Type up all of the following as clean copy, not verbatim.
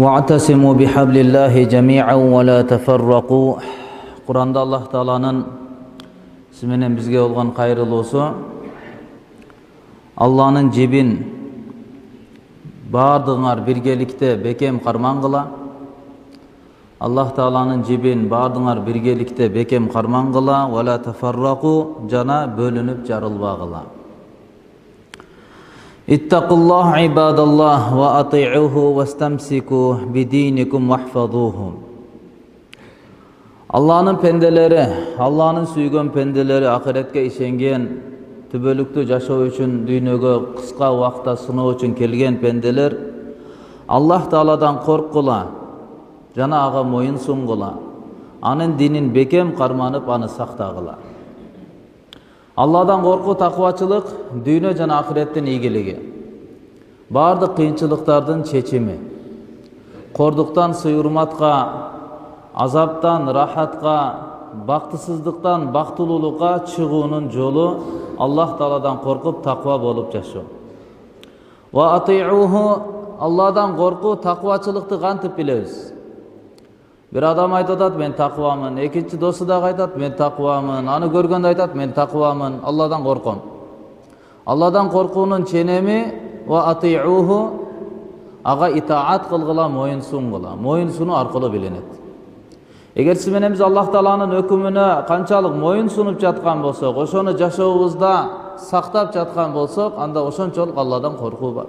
وَاعْتَصِمُوا بِحَبْلِ اللَّهِ جَمِيعًا وَلَا تَفَرَّقُوا. Kur'an'da Allah Teala'nın isminin bizge olgan kayrılısı, Allah'ın jebin bardığınar birgelikte bekem karman kıla. Allah Teala'nın jebin bardığınar birgelikte bekem karman kıla. وَلَا تَفَرَّقُوا jana bölünüp jarılba kıla. İttakullah ibadallah ve ati'uhu ve stemsiku bidinikum vahfazuhu. Allah'ın pendeleri, Allah'ın suygun pendeleri ahiretke işengen, tübölüktü yaşao üçün dünyöge kıska vaqta sınao üçün kelgen pendeler, Allah Teala'dan korkula, jana ağa moyun sungula, anın dinin bekem karmanıp anı saktagıla. Allah'dan korku takvaçılık dünya jana ahiretten iyigiligi. Bardıq kıyınçılıklardan çeçimi. Korduktan sıyırmatqa, azaptan rahatqa, baktısızlıktan baktılılığa çıgığının yolu Allah Teala'dan korkup takva bolup yaşo. Ve ati'uhu, Allah'dan korku takvaçılıkты kantıp bileriz. Bir adam aytadat men takvamın, ekinci dostu da aytat men takvamın, anı görgende aytat men takvamın, Allah'dan korkum. Allah'dan korkunun çenemi ve ati'uhu, ağa itaat kılgıla moyun sungula, moyun sunu arkalı bilinet. Eğer siz menemiz Allah Teala'nın hükümüne kançalık moyun sunup jatkan bolsak, oşonu jaşoobuzda saktap jatkan bolsak, anda oşonçoluk Allah'dan korku var.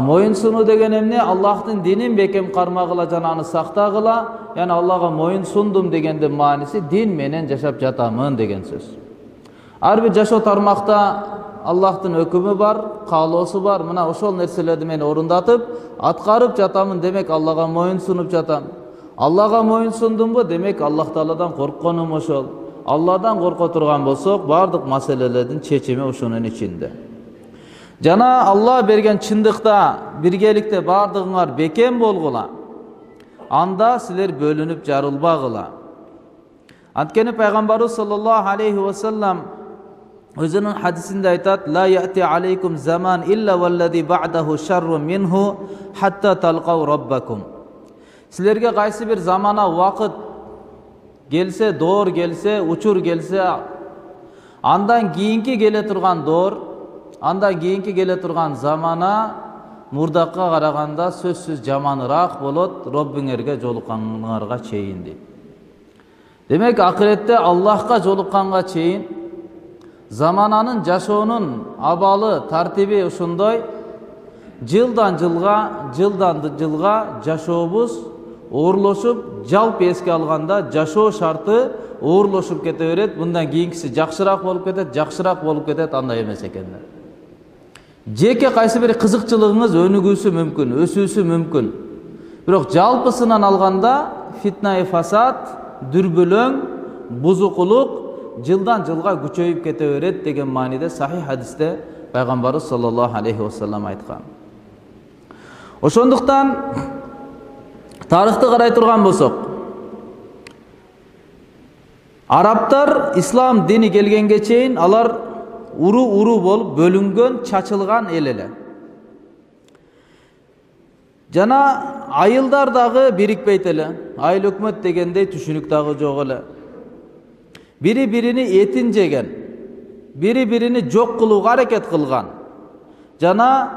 Moyun sunu degen emne Allah'ın dinin bekem karmagıla jananı saktagıla, yani Allah'a moyun sundum degende manisi din menen jaşap jatamın degen söz. Har bir jaşo tarmakta Allah'ın hükümü var, kaloosu var. Mına oşol nerselerdi meni orundatıp, atkarıp jatamın demek Allah'a moyun sunup jatam. Allah'a moyun sundum bu demek Allah Teala'dan korkkonum oşol. Allah'dan korko turgan bolsok, bardıq maselelerin çeçimi oşunun içinde. Jana Allah bergen çındıkta, birgelikte bardığınar bekem bolgula. Anda sizler bölünüp jarılbagıla. Antkeni Peygamberimiz sallallahu aleyhi ve sellem özünün hadisinde aytat: "La ya'ti aleykum zaman illa vellezî ba'dahu şerrun minhu hatta talqav rabbakum." Sizlerge qaysı bir zamana vakit gelse, doğur gelse, uçur gelse, andan kiyinki gele turgan doğur, andan kiyinki gele turgan zamana murdakka karaganda sözsüz jamanırak bolot, Robbiңерге jolukkanlarga çeyin deyip. Demek ahirette Allah'ka jolukkanga çeyin, zamananın jaşoonun abalı, tartibi uşundoy, жылдан жылга жашообуз оорлошуп, жалпы эске алганда жашоо шарты оорлошуп кете берет. Мындан кийинкиси жакшыраак болуп кетет, андай эмес экендер. Жеке кайсы бир кызыкчылыгыңыз өнүгүүсү мүмкүн, өсүүсү мүмкүн. Бирок жалпысынан алганда фитна фасад, дүрбөлөң, бузукулук жылдан жылга күчөйүп кете берет деген мааниде сахih хадисте Peygamberimiz sallallahu aleyhi ve sellem aytkan. Oşonduqtan tarixti qaray turgan bolsok, Araplar İslam dini kelgenge çeyin alar uru bolup bölüngen, çaçılgan el ele. Jana ayılдар dagы birikpeyt ele. Ayıl hükmet degende түшүнүк dagы жок ele. Biri-birini etin jegen, biri-birini jok kılууга hareket kılgan. Jana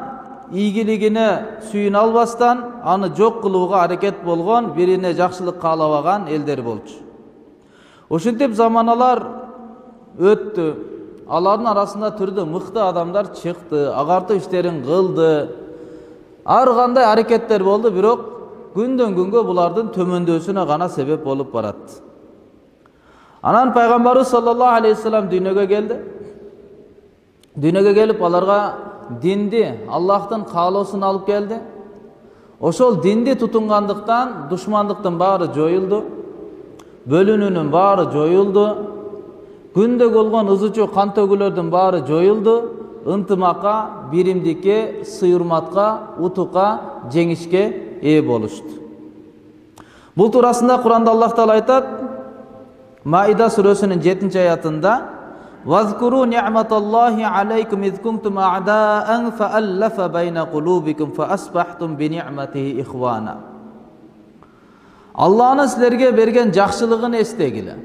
ийгилигине сүйүн албастан, аны жок кылууга hareket болгон, бирине жакшылык каалабаган элдер болчу. Ошентип заманалар өттү. Алардын арасында түрдүү мыкты адамдар чыкты, агартуу иштерин кылды. Ар кандай аракеттер болду, бирок күндөн күнгө булардын төмөндөсүнө гана себеп болуп барат. Анан Peygamberimiz sallallahu aleyhi ve sellem dünyaga geldi. Dünyaga gelip alarga dindi, Allah'tan kaloosunu alıp geldi. Oşol dindi tutungandыкtan düşmanlıktın bari joyuldu. Bölünүүнүн bari joyuldu. Күндө болгон ызычуу кан төгүүлөрдүн bari joyuldu. Ынтымакка, биримдикке, сыйырматка, утукка, жеңишке ээ болушту. Бул туурасында Kur'anda Allah Teala aytat, Maida surasının 7. ayatında Vazkuru ni'matallahi alaykum iz kuntum a'da'an fa'allafa bayna qulubikum fa asbahtum bi ni'matihi ikhwana. Allah'ın sizlerge bergen жақшылыгын эстегиле.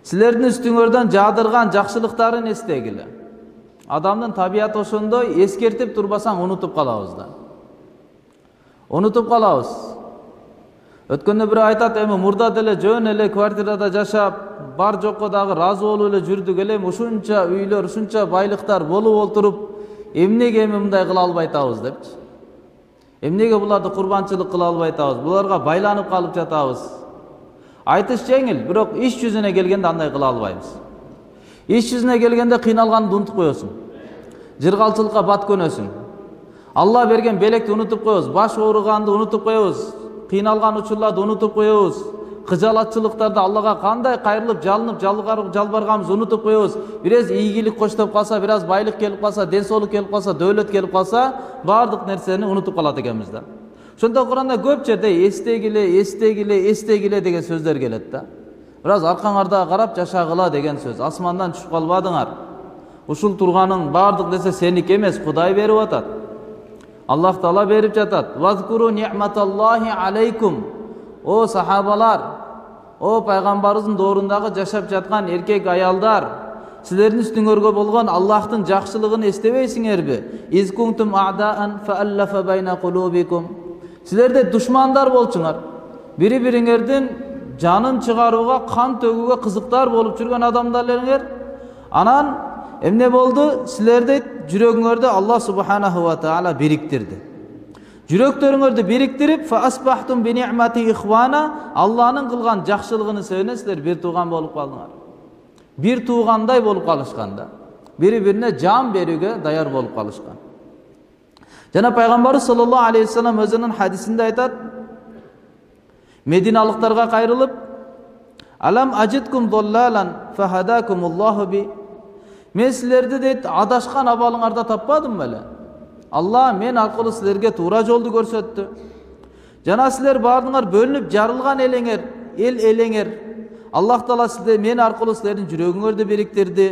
Силердин үстүңөрдөн жаадырган жақшылыктарын эстегиле. Адамдын табиаты ошондой, эскертип турбасаң унутуп калабыз да. Унутуп калабыз. Өткөндө бир айтат, эми мурда деле жөн эле квартирада жашап, бар жокко дагы разы болуп эле жүрдүк эле, ушунча үйлөр, ушунча байлыктар болуп олтуруп, эмнеге эми мындай кыла албай атабыз депчи. Эмнеге буларды курбанчылык кыла албай атабыз, буларга байланып калып жатабыз. Айтыш жеңил, бирок иш жүзүнө келгенде андай кыла албайбыз. Иш жүзүнө келгенде кыйналганды унутуп коесуң. Жыргалчылыкка бат көнөсүң. Алла берген белекти унутуп коебуз, баш ооруганды унутуп коебуз, кыйналган учурларды унутуп коебуз. Кыжалатчылыктарда Аллага кандай кайрылып, жалынып, жалбарганыбызды унутуп коебуз. Бираз ийгилик коштоп калса, бираз байлык келип калса, ден соолук келип калса, дөөлөт келип калса, баардык нерсени унутуп калат экенбиз да. Ошондо Куранда көп жерде эстегиле деген сөздөр келет да. Бираз аркаңарда карап жашагыла деген сөз. Асмандан түшүп калбадыңар. Ушул турганың баардык нерсе сеники эмес, Кудай берип атат. Аллах Таала берип жатат. Вазкуру ни'маталлахи алейкум. О сахабалар, о пайгамбарыбыздын доорундагы жашап жаткан эркек аялдар, силердин үстүңөргө болгон Аллахтын жакшылыгын эстебейсиңерби? Из кунтум а'даан фааллафа байна кулубикум. Силерде душмандар болчуңар. Бири-бириңердин жанын чыгарууга, кан төгүүгө кызыктар болуп жүргөн адамдар элеңер. Анан эмне болду? Силерде жүрөгүңөрдө Аллах субханаху ва таала бириктирди. Жүрөктөрүңөрдү бириктирип, фа асбахтум би ни'мати ихвана, Алланын кылган жакшылыгын себебинен силер бир тууган болуп калдыңар. Бир туугандай болуп калышканда, бири-бирине жан берүүгө даяр болуп калышкан. Жана пайгамбарыбыз саллаллаху алейхи ва саллям өзүнүн хадисинде айтат, Мединалыктарга кайрылып, алам ажиткум доллалан фахадакумуллаху би. Мен силерди дейт адашкан абалыңарда таппадым беле? Алла мен аркылуу силерге туура жолду көрсөттү. Жана силер баардыгыңар бөлүнүп жарылган элеңер, эл элеңер. Аллах Таала силер мен аркылуу силердин жүрөгүңөрдү бириктирди.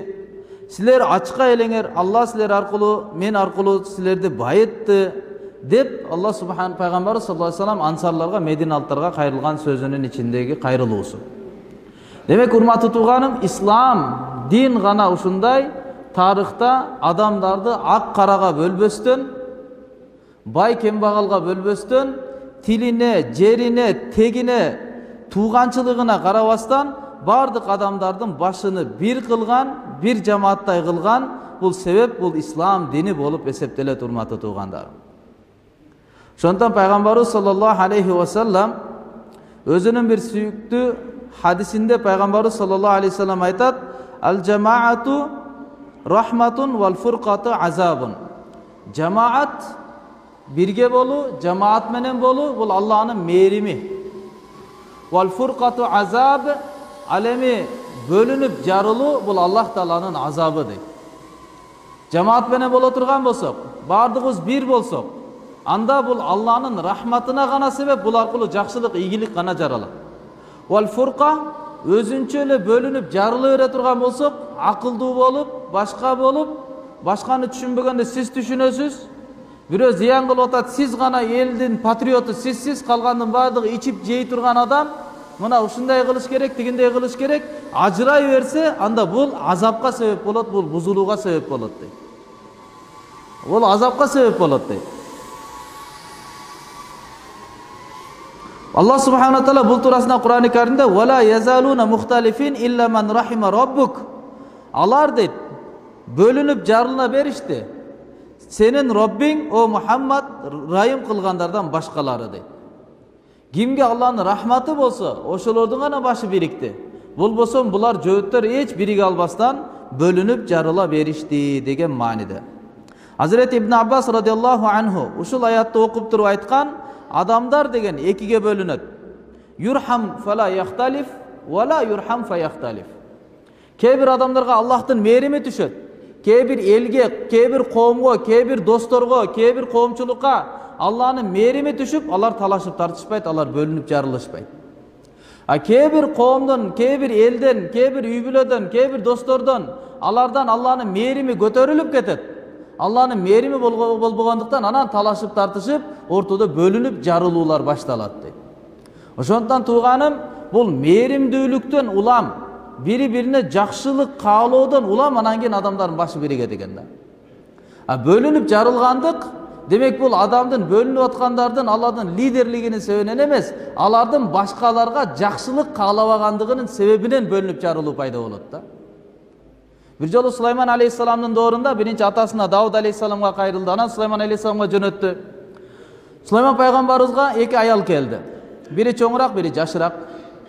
Силер ачка элеңер, Алла силер аркылуу, мен аркылуу силерди байытты деп Алла субхан пайгамбар саллаллаху алейхи ва саллям ансарларга, мединалыктарга кайрылган сөзүнүн ичиндеги кайрылуусу. Демек урматтуу тууганым, ислам дин гана ушундай тарыхта адамдарды ак карага бөлбөстөн, бай кембагалга бөлбөстөн, тилине, жерине, тегине, тууганчылыгына карабастан бардык адамдардын башыны бир кылган, бир жамааттай кылган, бул себеп бул ислам дини болуп эсептелет, урматтуу туугандарым. Ошондон пайгамбарыбыз саллаллаху алейхи ва саллям өзүнүн бир сүйүктүү хадисинде пайгамбарыбыз саллаллаху алейхи ва саллям айтат: "Ал жамаату рахматун вал фуркату азабун." Жамаат бирге болуу, жамаат менен болуу бул Аллахнын мээрими. Вал фуркату азаб, ал эми бөлүнүп жарылуу бул Аллах Тааланын азабы дейт. Жамаат менен боло турган болсок, баардыгыбыз бир болсок, анда бул Аллахнын рахматына гана себеп, бул аркылуу жакшылык, ийгилик гана жаралат. Вал фурка, өзүнчө эле бөлүнүп жарыла бере турган болсок, акылдуу болуп, башканы түшүнбөгөндө сиз түшүнөсүз. Бирөө зыян кылып атат, сиз гана элдин патриоту, сиз калгандын баардыгы ичип жей турган адам, мына ушундай кылыш керек, тигиндей кылыш керек, ажырай берсе, анда бул азапка себеп болот, бул бузулууга себеп болот дейт. Бул азапка себеп болот дейт. Аллах субхана ва таала бул туурасында Кур'ан-ы Каримде "Вала язалуна мухталифин илля ман рахима раббук." Алар дейт, бөлүнүп жарылына беришти. Сенин Роббиң, о Мухаммад, райым кылгандардан башкалары дейт. Кимге Аллахнын рахматы болсо, ошолордун гана башы бирикти. Болбосо булар жөөттөр эч бириге албастан бөлүнүп жарыла беришти деген мааниде. Hazreti İbn Abbas radıyallahu anhu ушул аятты окуп туруп айткан, адамдар деген экиге бөлүнөт. Юрхам фала яхталиф, вала юрхам фа яхталиф. Кээ бир адамдарга Аллахтын мээрими түшөт. Кээ бир элге, кээ бир коомго, кээ бир досторго, кээ бир коомчулукка Аллахнын мээрими түшүп, алар талашып тартышпайт, алар бөлүнүп жарылышпайт. Kээ бир коомдон, кээ бир элден, кээ бир үй бүлөдөн, кээ бир достордон алардан Алланын мээрими көтөрүлүп кетет. Алланын мээрими болбогондуктан анан талашып тартышып, ортодо бөлүнүп жарылуулар башталат дейт. Ошондон тууганым, бул мээримдүүлүктөн улам, бири-бирине жакшылык каалоодон улам анан кийин адамдардын башы биригет экен да. Бөлүнүп жарылгандык демек бул адамдын бөлүнүп аткандардын алардын лидерлигинин себебинен эмес, алардын башкаларга жакшылык каалабагандыгынын себебинен бөлүнүп жарылуу пайда болот да. Бир жолу Сулайман алейхисаламдын доорунда биринчи атасына Дауд алейхисаламга кайрылды, анан Сулайман алейхисаламга жөнөттү. Сулайман пайгамбарыбызга эки аял келди. Бири чоңураак, бири жашыраак.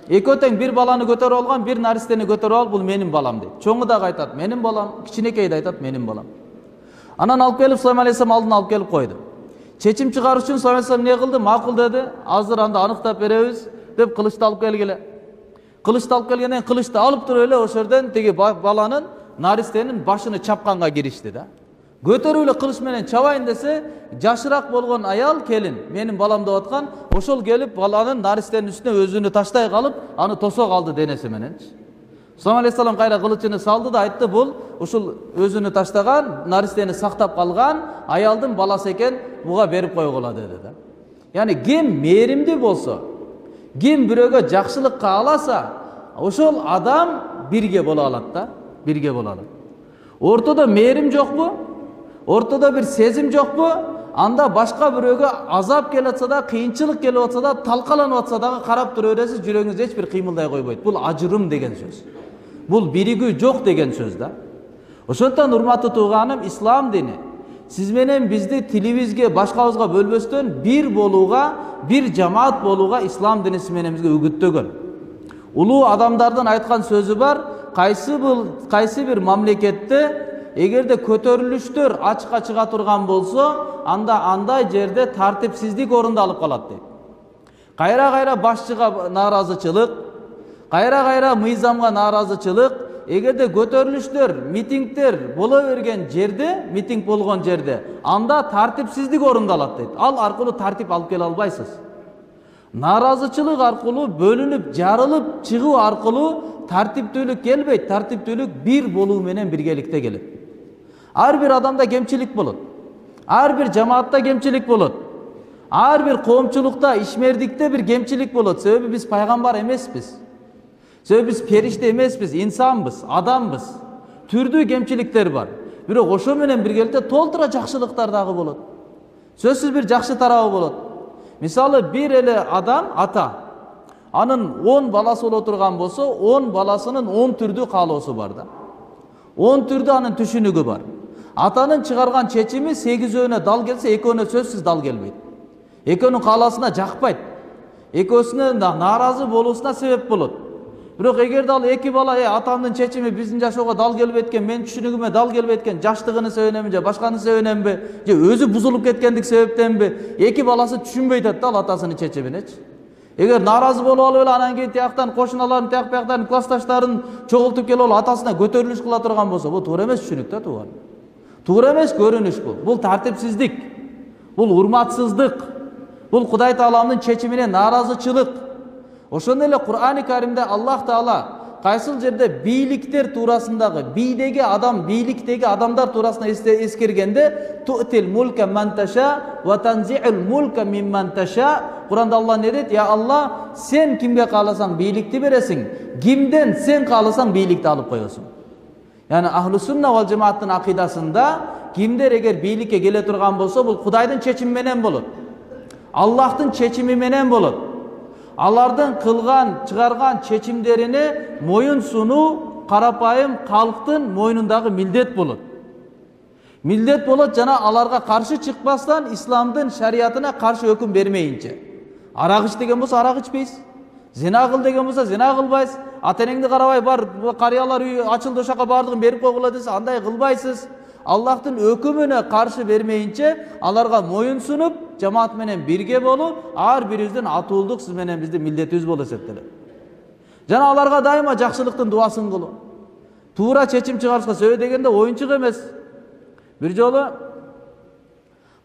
Экөө тең бир баланы көтөрүп алган, бир наристени көтөрүп алып, бул менин балам дейт. Чоңу дагы айтат, менин балам, кичинекейи да айтат, менин балам. Анан алып келип Сулайман алейхисалам алдына алып келип койду. Чечим чыгаруу үчүн Сулайман алейхисалам эмне кылды? Макул деди. Азыр анда аныктап беребиз деп кылычты алып келгиле. Кылычты алып келгенден кылычты алып туруп эле ошол жерден тиги баланын наристенин башыны чапканга киришти да. Көтөрүп эле кылыч менен чабайын десе, жашыраак болгон аял келин, менин балам деп аткан, ошол келип баланын наристенин үстүнө өзүнү таштай калып, аны тосо калды денеси мененчи. Сулайман алейхисалам кайра кылычын салды да айтты, бул ушул өзүнү таштаган, наристени сактап калган аялдын баласы экен, буга берип койгула деди да. Яни ким мээримдүү болсо, ким бирөөгө жакшылык кааласа, ошол адам бирге боло алат да, бирге боло алат. Ортодо мээрим жокпу? Ортодо бир сезим жокпу? Анда башка бирөөгө азап келип атса да, кыйынчылык келип атса да, талкаланып атса дагы карап тура бересиз, жүрөгүңүз эч бир кыймылдай койбойт. Бул ажырым деген сөз. Бул биригүү жок деген сөз да. Ошондон урматтуу тууганым, ислам дини сиз менен бизди тилибизге, башкабызга бөлбөстөн бир болууга, бир жамаат болууга ислам дини сиз менен бизге үгүттөгөн. Улуу адамдардын айткан сөзү бар, кайсы бир мамлекетте эгерде көтөрүлүштөр ачыкка чыга турган болсо, анда андай жерде тартипсиздик орундалып калат дейт. Кайра-кайра башчыга нааразычылык, кайра-кайра мыйзамга нааразычылык, эгерде көтөрүлүштөр, митингдер боло берген жерде, митинг болгон жерде, анда тартипсиздик орундалат дейт. Ал аркылуу тартип алып келе албайсыз. Нааразычылык аркылуу, бөлүнүп, жарылып чыгуу аркылуу тартиптүүлүк келбейт. Тартиптүүлүк бир болуу менен биргеликте келет. Ар бир адамда кемчилик болот. Ар бир жамаатта кемчилик болот. Ар бир коомчулукта, ишмердикте бир кемчилик болот. Себеби биз пайгамбар эмеспиз. Себеби биз периште эмеспиз, инсанбыз, адамбыз. Түрдүү кемчиликтер бар. Бирок ошо менен биргеликте толтура жакшылыктар дагы болот. Сөзсүз бир жакшы тарабы болот. Мисалы бир эле адам, ата, анын 10 баласы боло турган болсо, 10 баласынын 10 түрдүү каалоосу бар да. 10 түрдүү анын түшүнүгү бар. Атанын чыгарган чечими 8өөнө дал келсе, 2өөнө сөзсүз дал келбейт. 2өөнүн каалоосуна жакпайт. 2өсүнө нааразы болуусуна себеп болот. Бирок эгерде ал эки бала, атамдын чечими биздин жашоого дал келбейт экен, менин түшүнүгүмө дал келбейт экен, жаштыгынын себебиненби же башканын себебиненби, же өзү бузулуп кеткендик себептенби, эки баласы түшүнбөйт да ал атасынын чечиминичи. Эгер нааразы болуп алып эле анан кийин тияктан кошуналарын, тияктан классташтарын чогултуп келип алып атасына көтөрүлүш кыла турган болсо, бул туура эмес түшүнүк да тууган. Туура эмес көрүнүш бул. Бул тартипсиздик. Бул урматсыздык. Бул Кудай Тааламдын чечимине нааразычылык. Ошондой эле Кур'ани Каримде Аллах Таала кайсыл жерде бийликтер туурасындагы, бийликтеги адамдар туурасында эскергенде, ту'тил мулка ман таша ва танзи'ул мулка мимман таша. Кур'анда Алла не дейт? Я Алла, сен кимге кааласаң бийликти бересиң, кимден сен кааласаң бийликти алып коесуң. Яни Ахлу Сунна вал Жамааттын акыйдасында кимдер эгер бийликке келе турган болсо, бул Кудайдын чечими менен болот. Аллахтын чечими менен болот. Алардын кылган, чыгарган чечимдерине моюн сунуу карапайым калктын мойнундагы милдет болот. Милдет болот жана аларга каршы чыкпастан исламдын шариятына каршы өкүм бермейинче. Арак ич деген болсо арак ичпейсиз. Зина кыл деген болсо зина кылбайсыз. Ата-энеңди карабай бар карыялар үй ачылды ошака бардыгын берип койгула десе андай кылбайсыз. Аллахтын өкүмүнө каршы бермейинче аларга моюн сунуп, жамаат менен бирге болуу, ар бирибиздин атуулдук сиз менен биздин милдетибиз болуп эсептелет. Жана аларга дайыма жакшылыктын дуасын кылуу. Туура чечим чыгарышка сөбө дегенде оюнчук эмес. Бир жолу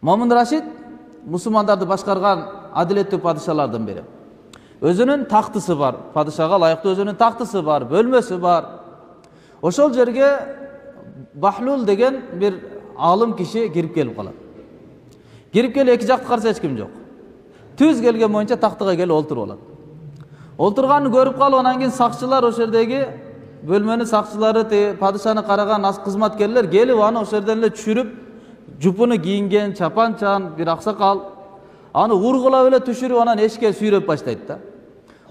Момун Рашид мусулмандарды башкарган адилеттүү падышалардын бири. Özünün taxtısı var. Padişaga layıklı özünün taxtısı var, bölmesi var. Oşol jerge Bahlul degen bir alım kişi girip gelip kalat. Girip gelip iki jakты karşı hiç kim yok. Tüz gelgen boyunca taxtıga gelip olturup alat. Olturganını görüp kalıp ondan keyin sakçılar o yerdeki bölmenin sakçıları, padişahını karagan as kızmatkerler gelip onu o yerden ele düşürüp jupunu giyingen, çapan-çan bir aksakal anı urgula öyle düşürüp ondan eşke süyrep başlaydı da.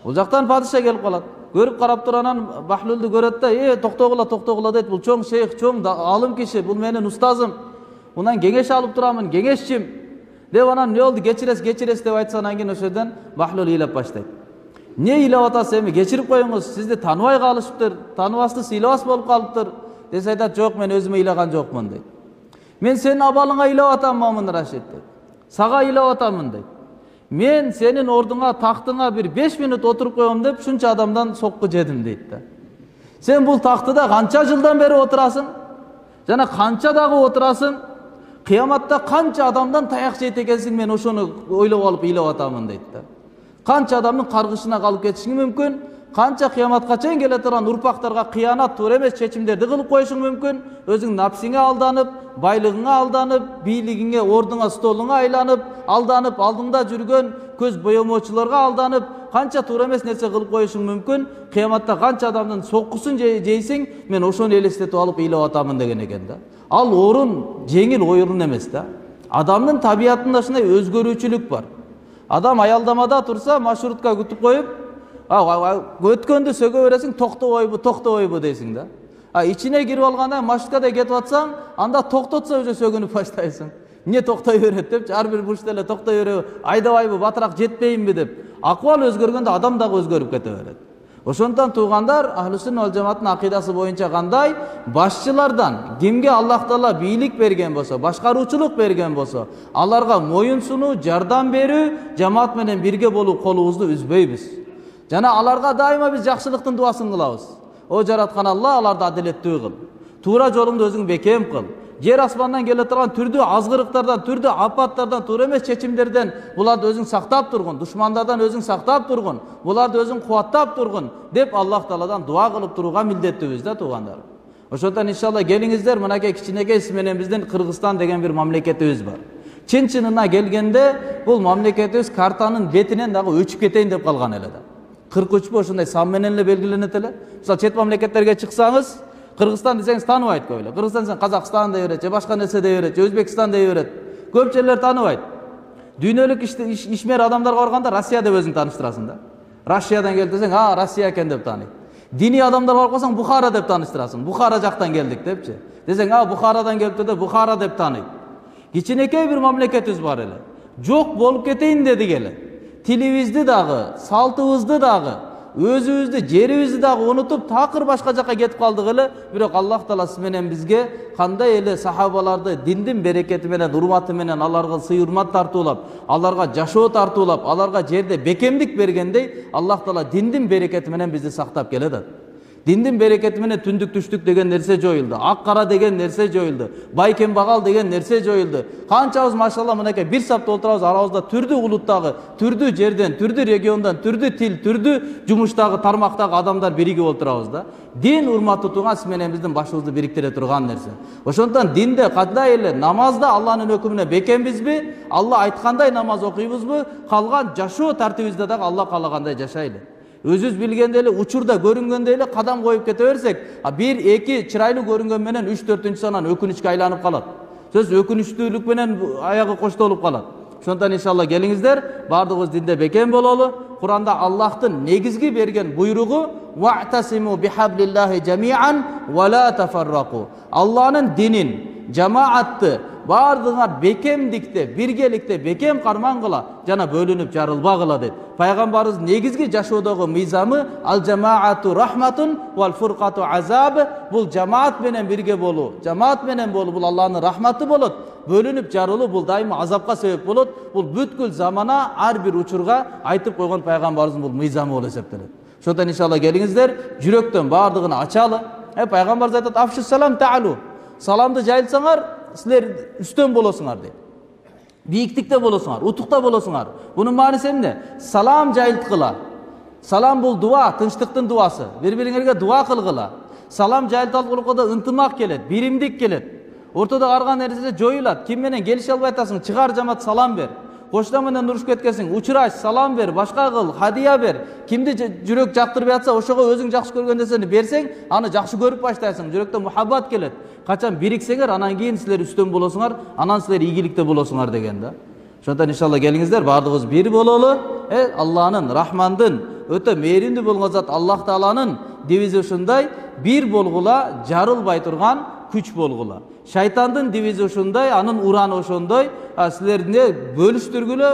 O jaktan padişah gelip kalat. Görüp karap turanan Bahluldu göröt da, toktogula deyt, bul çoğ şeyh, çoğ alım kişi, bul menin ustazım. Bundan gengeş alıp turamın, gengeşçim. De anan ne oldu, geçires dep aytsa andan keyin o yerden Bahlul iylep başlaydı. Ne iylep atası emi, geçirip koyuңuz, sizdi tanыбай kalışıptır, tanыбасты sыйлabas bolup kalıptır. Dese aytat, jok men özüme iýlegan jokmун deyt. Men senin abalıňa iýlep atam Mamun Raşid deyt. Saga iýlep atamın deyt. Men senin orduňa, taxtıňa bir 5 minut oturup koyom dep şunça adamdan sokku jedim deyt da. Sen bul taxtıda kança жылдан beri oturasın? Jana kança dagı oturasın? Kıyamatta kança adamdan tayak jeyt ekensiň, men oşonu oýlap alıp iýlep atamın deyt da. Kança adamın kargışına kalıp ketişiň mümkün, kança kıyamatga çeyin gele turan urpaktarga kıyanat toora emes çeçimlerdi kılıp koyuşuň mümkün, özüň napsiňe aldanıp, baylygyňa aldanıp, biýligiňe, orduňa, stoluňa aylanıp, aldanıp, aldyňda jürgen köz boyamoçularga aldanıp, kança toora emes nerse kılıp koyuşuň mümkün, kıyamatta kança adamdan sokkusun jeysiň, men oşonu elestetip alıp iýlep atamın degen eken da. Al orun jеңil oyun emes da. Adamdın tabiatında şunday özgörүүчүlük var. Adam ayaldamada tursa marşrutka kütüp koyup, ötkөndü sögö beresiň, toktoboybu deysiň da. İçine girip alganda marşrutkada ketip atsaň, anda toktotsa öje sögünüp başlaysyň. Ne toktoy beret dep, har bir burçta ele toktoy berip, aydabayбы, batırak jetpeyinби dep. Akval özgörgöndө adam dagы özgörüp kete beret. Oşondan tuğandar Ahlüsünnä vel Cemaat'ın akidası boyunca kanday başçılardan kimge Allah Taala biyilik bergen bolsa, başkaruuçuluk bergen bolsa, alarga moyun sunu, jardam berүү, cemaat menen birge bolup kolubuzdu üzbeybiz. Jana alarga daima biz jakşılıktın duaсын kılabız. O jaratkan Allah alarda adalettүү kıl. Tuura jolуңду özüň bekem kıl. Yer asmandan gele turgan türdü azgırıklardan, türdü apatlardan, toora emes çeçimlerden bulardı özüň saktap turgun, düşmanlardan özüň saktap turgun, bulardı özüň kuwattap turgun dep Allah Taaladan dua kılıp turuga millettibiz da tuğandar. Oşondan inşallah geliňizler mınake kiçineke siz menen bizden Kırgızstan degen bir mamleketimiz var. Çin-çinına gelgende bul mamleketimiz kartanın betinen dagı öçüp keteyin dep kalgan ele da. 43 boşunday san menen ele belgilenet ele. Misal çet mamleketlerge çıksaňız Kırgızstan deseňiz tanybayt köyle. Kırgızstan deseň Kazakistan deyip öret, başka nerse deyip öret, Özbekistan deyip öret. Köp jerler tanybayt. Düýnölük işmer adamlarga barganda Rossiya dep özüň tanıştırasың da. Russiyadan geldi deseň, ha Rossiya eken dep tanyt. Dini adamlarga barıp kalsaň Bukhara dep tanıştırasың. Bukhara jaktan geldik depçi. Deseň, ha Bukharadan gelipdi de Bukhara dep tanyt. Kiçineke bir mamleketimiz var ele. Jok bolup keteyin dedi gele. Tilibizdi dagı, saltybızdy dagı, özübüzdü, jeribizdi dagı unutup takır başka jaka ketip kaldyk ele. Birok Allah Taala siz menen bizge kanday ele sahabalardy dindin bereketi menen, urmaty menen alarga sый urmat tartуулap, alarga жашоо tartуулap, alarga jerde bekemdik bергендей Allah Taala dindin bereketi menen bizi saktap keledi. Dindin bereketi menen tündük түштүк деген нерсе жоюлду. Ак кара деген нерсе жоюлду. Бай кембагал деген нерсе жоюлду. Канчабыз машалла мынакей бир сапта отурабыз, арабызда түрдүү улуттагы, түрдүү жерден, түрдүү региондан, түрдүү тил, түрдүү жумуштагы, тармактагы адамдар биригип отурабыз да. Дин урматы туган сиз менен биздин башыбызды бириктире турган нерсе. Ошондон динде кандай эле намазда Алланын өкүмүнө бекембизби? Алла айткандай намаз окуйбузбу? Калган жашоо тартибибизде дагы Алла каалагандай жашайлы. Өзүз билгенде эле учурда көрүнгөндө эле кадам коюп кете берсек, 1-2 чырайлуу көрүнгөн менен 3-4 санан өкүнүчкө айланып калат. Сөз өкүнүчтүүлүк менен аягы коштолуп калат. Ошондон иншалла келиңиздер, бардыгыбыз динде бекем бололу. Куранда Аллахтын негизги берген буйругу вa'tasimu bihablillahi jami'an wa la tafarraqu. Алланын динин, жамаатты бардыгыңар бекемдикте, биргеликте бекем кармангыла, жана бөлүнүп жарылбагыла дейт. Пайгамбарыбыз негизги жашоодогу мыйзамы ал жамаату рахматун вал фуркату азаб. Бул жамаат менен бирге болуу, жамаат менен болуу бул Алланын рахматы болот. Бөлүнүп жарылуу бул дайыма азапка себеп болот. Бул бүткүл замана ар бир учурга айтып койгон пайгамбарыбыздын бул мыйзамы болуп эсептелет. Ошондон иншалла келиңиздер, жүрөктөн бардыгын ачалы. Пайгамбарыбыз айтат: "Афшус салам таалу." Саламды жайылсаңар, силер үстөн болосуңар дейт. Бийиктикте болосуңар, утукта болосуңар. Бунун мааниси эмне? Салам жайылткыла. Salam bul dua, tınçlıktın duası. Birbirine dua kılgıla. Salam jayıltалыкта ынтымак келет, биримдик келет. Ortada argan neresi joyulat. Kim menen gelişe albaytasın, çıkar cemaat salam ver. Koşta menen uruşup ketkesin, uçuraş, salam ver, başka kıl, hadiya ver. Kimdi jürek jaktırып atsa, oşoga özüң jakşı көргөн нерсени берсең, аны jakşı көрүп баштайсың. Жүрөктө muhabbat келет. Качан бириксеңер, анан кийин силер үстөн болосуңар, анан силер ийгиликте болосуңар деген да. Ошондон иншалла келиңиздер, бардыгыбыз бир бололу. Алланын, Рахмандын, өтө мээримдүү болгон зат Аллах Тааланын дивизи ушундай бир болгула, жарылбай турган күч болгула. Шайтандын дивизи ушундай, анын ураны ошондой, силерди бөлүштүргүлө,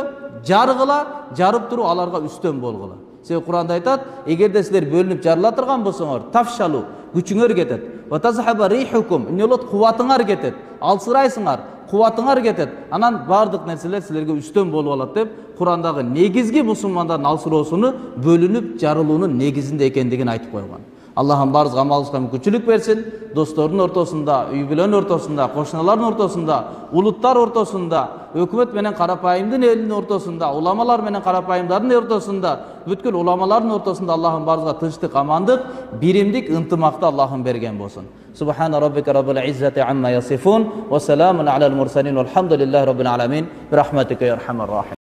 жаргыла, жарып туруп аларга үстөн болгула. Себеби Кур'анда айтат, эгерде силер бөлүнүп жарыла турган болсоңор, тафшалу, күчүңөр кетет. Ва тазхаба рихукум, эмнелот кубатыңар кетет, алсырайсыңар, кубатыңар кетет. Анан бардык нерселер силерге үстөн болуп алат деп Кур'андагы негизги мусулмандардын алсыроосуну бөлүнүп жарылуунун негизинде экендигин айтып койгон. Allah'ın barız gamalızga мүмкүнчүлүк берсин, достордун ортосунда, үй бүлөнүн ортосунда, кошуналардын ортосунда, улуттар ортосунда, өкмөт менен карапайымдын элинин ортосунда, уламалар менен карапайымдардын ортосунда, бүткүл уламалардын ортосунда Allah'ın барызга тынчтык, амандык, биримдик, ынтымакты Allah'ın берген болсун. Subhana rabbika rabbil izzati amma yasifun ve selamun alal mursalin velhamdülillahi rabbil alamin. Bi rahmetike ya erhamer rahim.